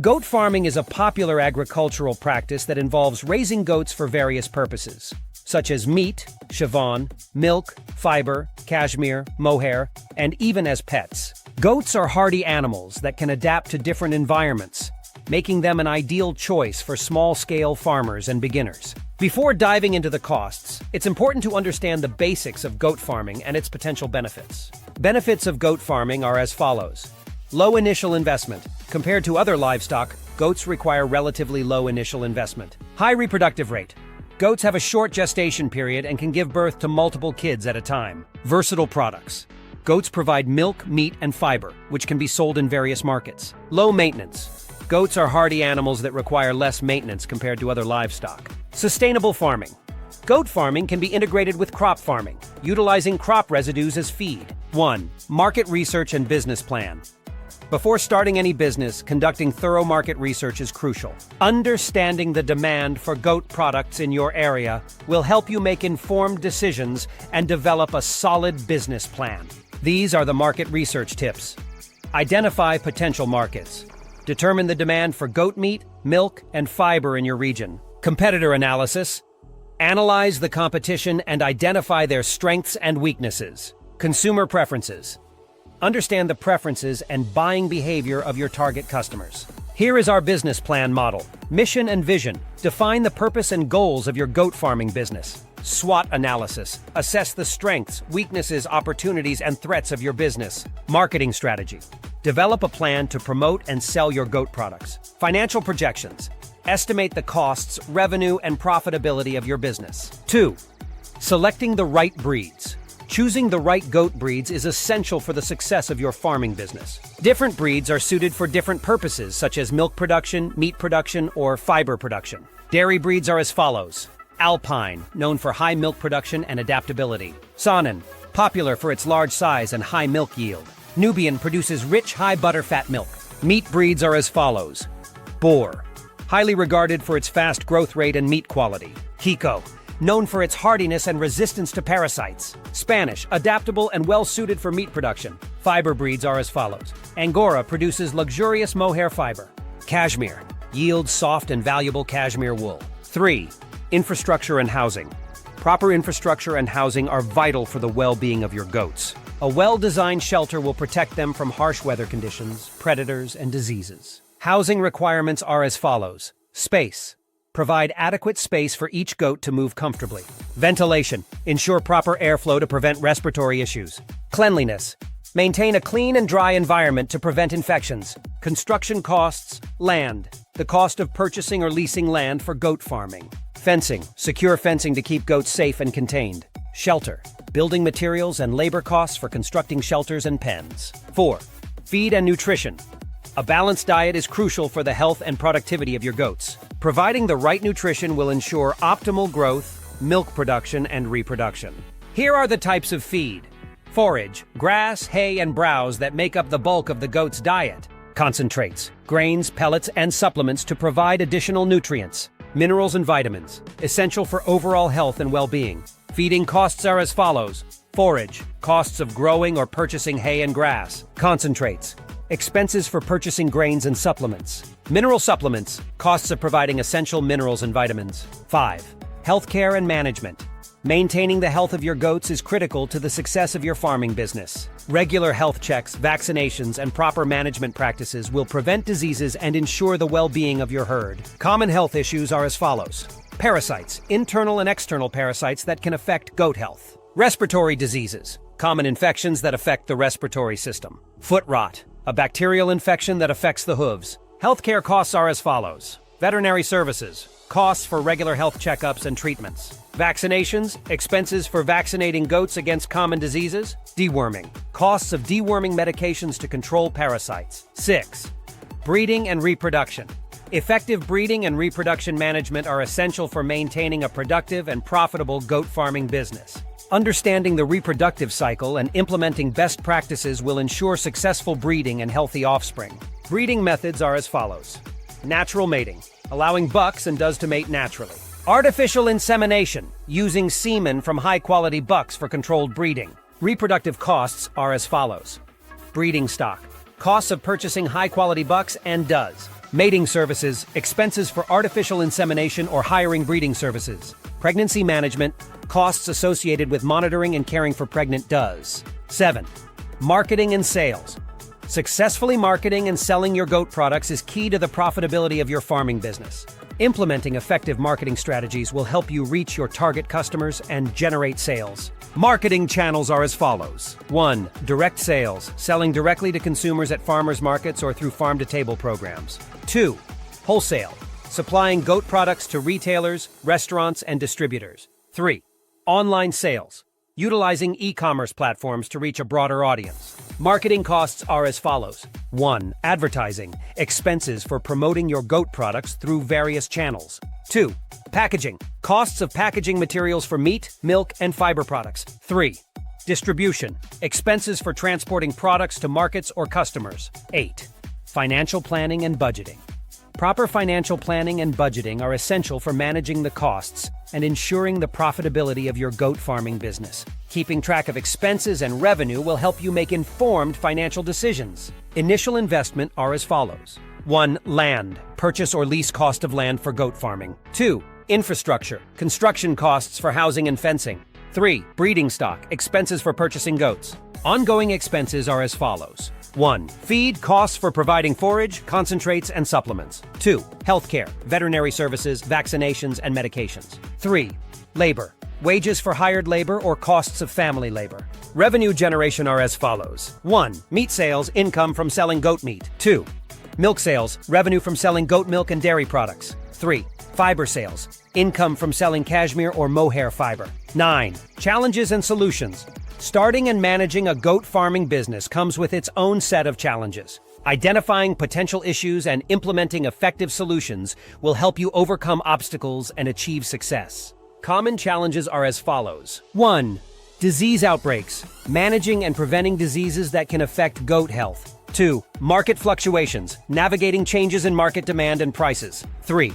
Goat farming is a popular agricultural practice that involves raising goats for various purposes, such as meat, chiffon, milk, fiber, cashmere, mohair, and even as pets. Goats are hardy animals that can adapt to different environments, making them an ideal choice for small-scale farmers and beginners. Before diving into the costs, it's important to understand the basics of goat farming and its potential benefits. Benefits of goat farming are as follows. Low initial investment. Compared to other livestock, goats require relatively low initial investment. High reproductive rate. Goats have a short gestation period and can give birth to multiple kids at a time. Versatile products. Goats provide milk, meat, and fiber, which can be sold in various markets. Low maintenance. Goats are hardy animals that require less maintenance compared to other livestock. Sustainable farming. Goat farming can be integrated with crop farming, utilizing crop residues as feed. 1. Market research and business plan. Before starting any business, conducting thorough market research is crucial. Understanding the demand for goat products in your area will help you make informed decisions and develop a solid business plan. These are the market research tips. Identify potential markets. Determine the demand for goat meat, milk, and fiber in your region. Competitor analysis. Analyze the competition and identify their strengths and weaknesses. Consumer preferences. Understand the preferences and buying behavior of your target customers. Here is our business plan model. Mission and vision. Define the purpose and goals of your goat farming business. SWOT analysis. Assess the strengths, weaknesses, opportunities, and threats of your business. Marketing strategy. Develop a plan to promote and sell your goat products. Financial projections. Estimate the costs, revenue, and profitability of your business. 2. Selecting the right breeds. Choosing the right goat breeds is essential for the success of your farming business. Different breeds are suited for different purposes, such as milk production, meat production, or fiber production. Dairy breeds are as follows. Alpine, known for high milk production and adaptability. Saanen, popular for its large size and high milk yield. Nubian produces rich, high butterfat milk. Meat breeds are as follows. Boar, highly regarded for its fast growth rate and meat quality. Hiko, known for its hardiness and resistance to parasites. Spanish, adaptable and well-suited for meat production. Fiber breeds are as follows. Angora produces luxurious mohair fiber. Cashmere, yields soft and valuable cashmere wool. 3. Infrastructure and housing. Proper infrastructure and housing are vital for the well-being of your goats. A well-designed shelter will protect them from harsh weather conditions, predators, and diseases. Housing requirements are as follows. Space. Provide adequate space for each goat to move comfortably. Ventilation. Ensure proper airflow to prevent respiratory issues. Cleanliness. Maintain a clean and dry environment to prevent infections. Construction costs. Land. The cost of purchasing or leasing land for goat farming. Fencing. Secure fencing to keep goats safe and contained. Shelter. Building materials and labor costs for constructing shelters and pens. 4. Feed and nutrition. A balanced diet is crucial for the health and productivity of your goats. Providing the right nutrition will ensure optimal growth, milk production, and reproduction. Here are the types of feed. Forage, grass, hay, and browse that make up the bulk of the goat's diet. Concentrates, grains, pellets, and supplements to provide additional nutrients. Minerals and vitamins, essential for overall health and well-being. Feeding costs are as follows. Forage, costs of growing or purchasing hay and grass. Concentrates, expenses for purchasing grains and supplements. Mineral supplements, costs of providing essential minerals and vitamins. 5. Healthcare and management. Maintaining the health of your goats is critical to the success of your farming business. Regular health checks, vaccinations, and proper management practices will prevent diseases and ensure the well-being of your herd. Common health issues are as follows. Parasites, internal and external parasites that can affect goat health. Respiratory diseases, common infections that affect the respiratory system. Foot rot, a bacterial infection that affects the hooves. Healthcare costs are as follows. Veterinary services, costs for regular health checkups and treatments. Vaccinations, expenses for vaccinating goats against common diseases. Deworming, costs of deworming medications to control parasites. 6. Breeding and reproduction. Effective breeding and reproduction management are essential for maintaining a productive and profitable goat farming business. Understanding the reproductive cycle and implementing best practices will ensure successful breeding and healthy offspring. Breeding methods are as follows. Natural mating, allowing bucks and does to mate naturally. Artificial insemination, using semen from high-quality bucks for controlled breeding. Reproductive costs are as follows. Breeding stock, costs of purchasing high-quality bucks and does. Mating services, expenses for artificial insemination or hiring breeding services. Pregnancy management, costs associated with monitoring and caring for pregnant does. 7. Marketing and sales. Successfully marketing and selling your goat products is key to the profitability of your farming business. Implementing effective marketing strategies will help you reach your target customers and generate sales. Marketing channels are as follows. 1. Direct sales, selling directly to consumers at farmers markets or through farm-to-table programs. 2. Wholesale, supplying goat products to retailers, restaurants, and distributors. 3. Online sales, utilizing e-commerce platforms to reach a broader audience. Marketing costs are as follows. 1. Advertising, expenses for promoting your goat products through various channels. 2. Packaging, costs of packaging materials for meat, milk, and fiber products. 3. Distribution, expenses for transporting products to markets or customers. 8. Financial planning and budgeting. Proper financial planning and budgeting are essential for managing the costs and ensuring the profitability of your goat farming business. Keeping track of expenses and revenue will help you make informed financial decisions. Initial investment are as follows. 1. Land, purchase or lease cost of land for goat farming. 2. Infrastructure, construction costs for housing and fencing. 3. Breeding stock, expenses for purchasing goats. Ongoing expenses are as follows. 1. Feed, costs for providing forage, concentrates, and supplements. 2. Healthcare, veterinary services, vaccinations, and medications. 3. Labor, wages for hired labor or costs of family labor. Revenue generation are as follows. 1. Meat sales, income from selling goat meat. 2. Milk sales, revenue from selling goat milk and dairy products. 3. Fiber sales, income from selling cashmere or mohair fiber. 9. Challenges and solutions. Starting and managing a goat farming business comes with its own set of challenges. Identifying potential issues and implementing effective solutions will help you overcome obstacles and achieve success. Common challenges are as follows. 1. Disease outbreaks, managing and preventing diseases that can affect goat health. 2. Market fluctuations, navigating changes in market demand and prices. 3.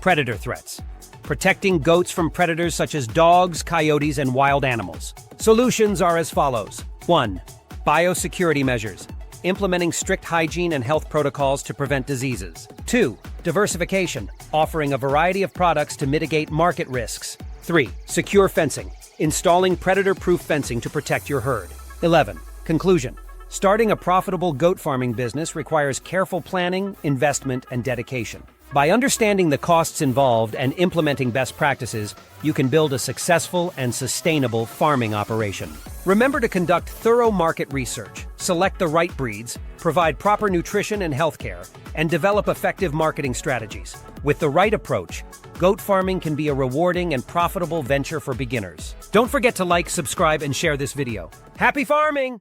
Predator threats, protecting goats from predators such as dogs, coyotes, and wild animals. Solutions are as follows. 1. Biosecurity measures, implementing strict hygiene and health protocols to prevent diseases. 2. Diversification, offering a variety of products to mitigate market risks. 3. Secure fencing, installing predator-proof fencing to protect your herd. 11. Conclusion. Starting a profitable goat farming business requires careful planning, investment, and dedication. By understanding the costs involved and implementing best practices, you can build a successful and sustainable farming operation. Remember to conduct thorough market research, select the right breeds, provide proper nutrition and health care, and develop effective marketing strategies. With the right approach, goat farming can be a rewarding and profitable venture for beginners. Don't forget to like, subscribe, and share this video. Happy farming!